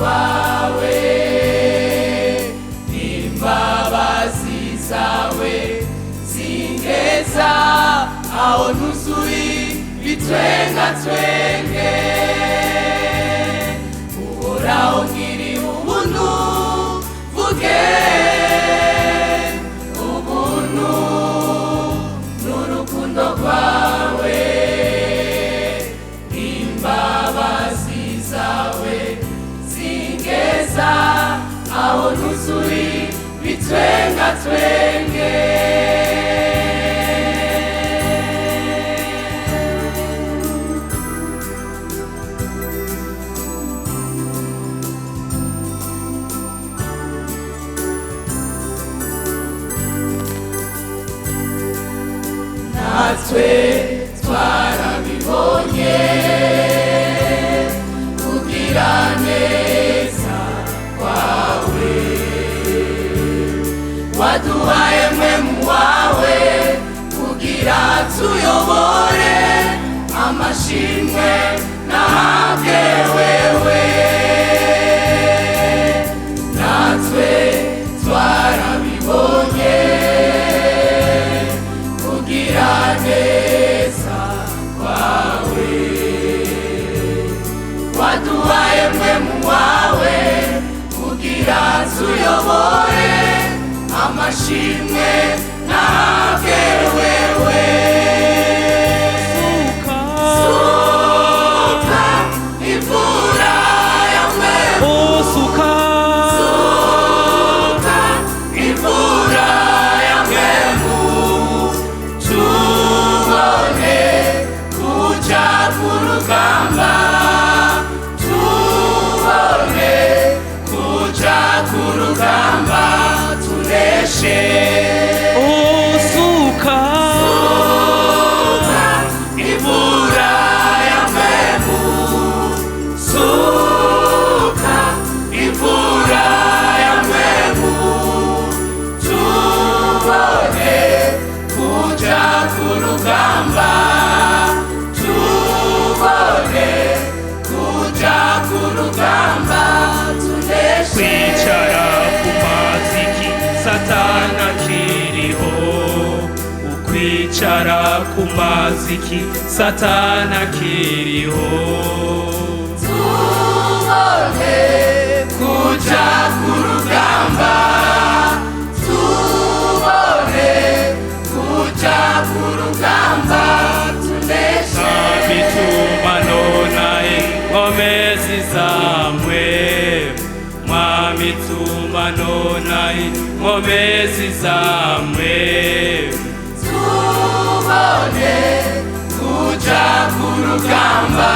kwawe n'imbabazi zawe zingeza aho ntuzuye bitwenga twenge uhoraho ngiri ubuntu vuge ubuntu n'urukundo rwawe n'imbabazi zawe zingeza aho ntuzuye bitwenga twenge natwe twarabibonye kugira neza kwawe waduhaye mwemu wawe kugira tuyobore amashimwe nahabwe wewe natwe twarabibonye kugira neza kwawe waduhaye mwemu wawe kugira tuyobore amashimwe nahabwe wewe suka imvura ya mwemu suka imvura ya mwemu tubone kuja kurugamba tubone kuja kurugamba tuneshe suka imvura ya mwemu suka imvura ya mwemu tubone kuja kurugamba tubone kuja kurugamba tuneshe kwicara ku maziki satana kiriho ukwicara ku maziki satana kiriho tubone kuja kurugamba tubone kuja kurugamba tuneshe bituma nonaye nkomezi zamwe mwami tuma nonaye nkomezi zamwe tubone kuja kurugamba